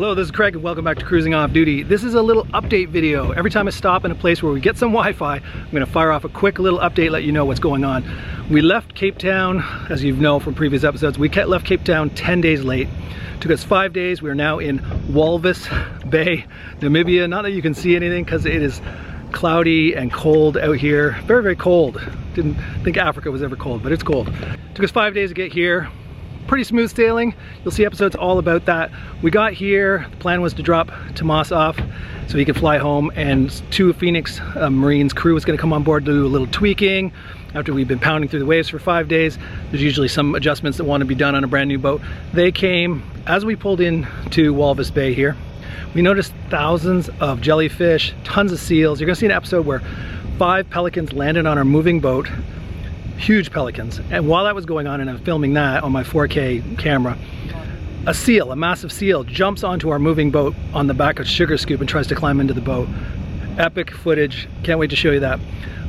Hello, this is Craig and welcome back to Cruising Off Duty. This is a little update video. Every time I stop in a place where we get some Wi-Fi, I'm gonna fire off a quick little update, let you know what's going on. We left Cape Town, as you know from previous episodes, we left Cape Town 10 days late. Took us 5 days. We are now in Walvis Bay, Namibia. Not that you can see anything because it is cloudy and cold out here. Very, very cold. Didn't think Africa was ever cold, but it's cold. Took us 5 days to get here. Pretty smooth sailing. You'll see episodes all about that. We got here, the plan was to drop Tomas off so he could fly home, and two Phoenix Marines crew was gonna come on board to do a little tweaking. After we've been pounding through the waves for 5 days, there's usually some adjustments that want to be done on a brand new boat. They came, as we pulled into Walvis Bay here, we noticed thousands of jellyfish, tons of seals. You're gonna see an episode where 5 pelicans landed on our moving boat. Huge pelicans. And while that was going on, and I'm filming that on my 4K camera, a seal, a massive seal, jumps onto our moving boat on the back of Sugar Scoop and tries to climb into the boat. Epic footage, can't wait to show you that.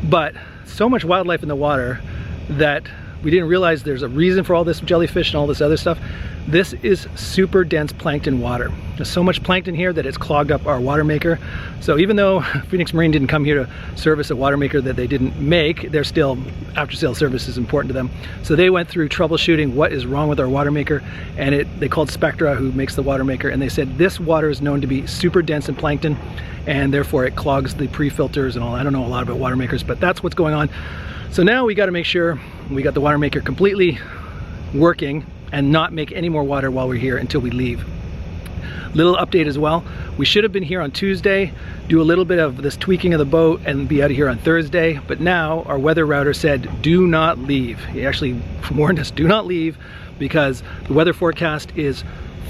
But so much wildlife in the water that we didn't realize there's a reason for all this jellyfish and all this other stuff. This is super dense plankton water. There's so much plankton here that it's clogged up our water maker. So even though Phoenix Marine didn't come here to service a water maker that they didn't make, they're still, after sale service is important to them. So they went through troubleshooting what is wrong with our water maker, and they called Spectra, who makes the water maker, and they said this water is known to be super dense in plankton, and therefore it clogs the pre-filters and all. I don't know a lot about water makers, but that's what's going on. So now we got to make sure we got the water maker completely working and not make any more water while we're here until we leave. Little update as well. We should have been here on Tuesday, do a little bit of this tweaking of the boat and be out of here on Thursday, but now our weather router said do not leave. He actually warned us, do not leave, because the weather forecast is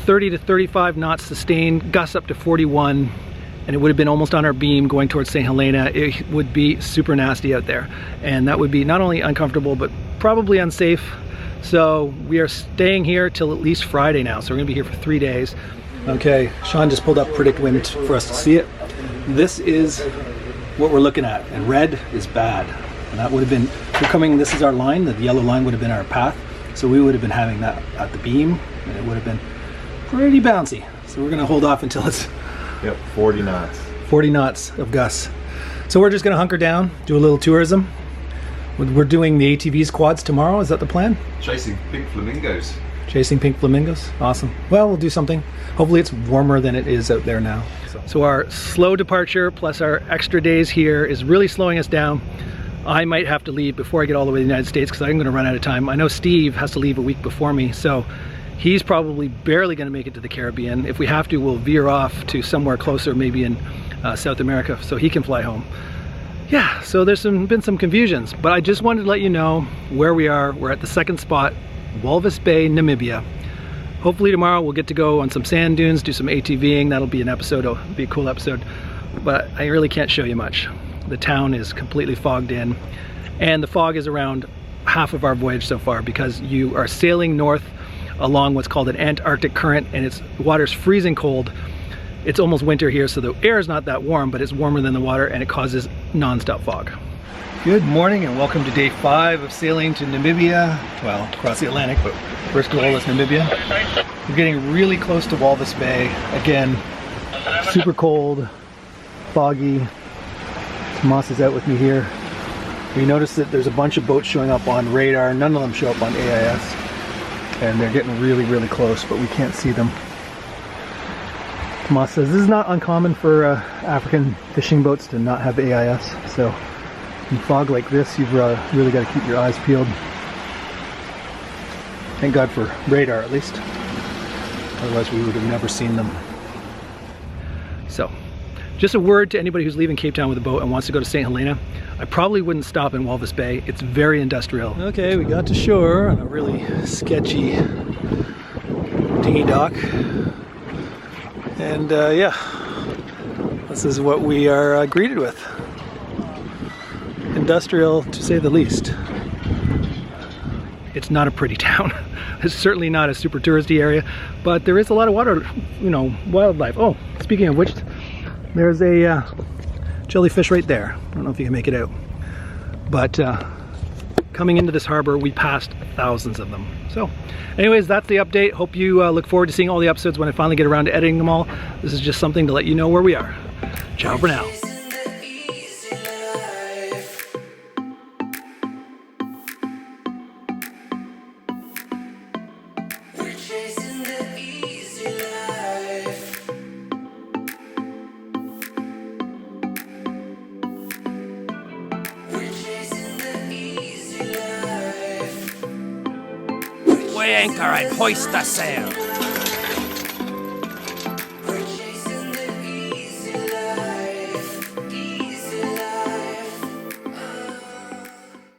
30 to 35 knots sustained, gusts up to 41, and it would have been almost on our beam going towards St. Helena. It would be super nasty out there, and that would be not only uncomfortable but probably unsafe. So we are staying here till at least Friday now, so we're gonna be here for 3 days. Okay, Sean just pulled up predict wind for us to see it. This is what we're looking at, and red is bad. And that would have been, we're coming, this is our line, the yellow line would have been our path, so we would have been having that at the beam, and it would have been pretty bouncy. So we're gonna hold off until it's 40 knots. 40 knots of gusts. So we're just gonna hunker down, do a little tourism. We're doing the ATV squads tomorrow, is that the plan? Chasing pink flamingos. Chasing pink flamingos, awesome. Well, we'll do something. Hopefully it's warmer than it is out there now. So our slow departure plus our extra days here is really slowing us down. I might have to leave before I get all the way to the United States because I'm gonna run out of time. I know Steve has to leave a week before me, so he's probably barely gonna make it to the Caribbean. If we have to, we'll veer off to somewhere closer, maybe in South America, so he can fly home. Yeah, so there's been some confusions, but I just wanted to let you know where we are. We're at the second spot, Walvis Bay, Namibia. Hopefully tomorrow we'll get to go on some sand dunes, do some ATVing. That'll be an episode, it'll be a cool episode, but I really can't show you much. The town is completely fogged in, and the fog is around half of our voyage so far because you are sailing north along what's called an Antarctic current, and the water's freezing cold. It's almost winter here, so the air is not that warm, but it's warmer than the water, and it causes non-stop fog. Good morning and welcome to day 5 of sailing to Namibia. Well, across the Atlantic, but first goal is Namibia. We're getting really close to Walvis Bay. Again, super cold, foggy. Tomas is out with me here. We noticed that there's a bunch of boats showing up on radar. None of them show up on AIS. And they're getting really, really close, but we can't see them. Tomas says this is not uncommon for African fishing boats to not have AIS, so in fog like this, you've really got to keep your eyes peeled. Thank God for radar, at least. Otherwise, we would have never seen them. So, just a word to anybody who's leaving Cape Town with a boat and wants to go to St. Helena. I probably wouldn't stop in Walvis Bay. It's very industrial. Okay, we got to shore on a really sketchy dinghy dock. And yeah, this is what we are greeted with. Industrial, to say the least. It's not a pretty town. It's certainly not a super touristy area, but there is a lot of water, you know, wildlife. Oh, speaking of which, there's a jellyfish right there. I don't know if you can make it out, but coming into this harbor, we passed thousands of them. So anyways, that's the update. Hope you look forward to seeing all the episodes when I finally get around to editing them all. This is just something to let you know where we are. Ciao for now. We anchor and hoist the sail.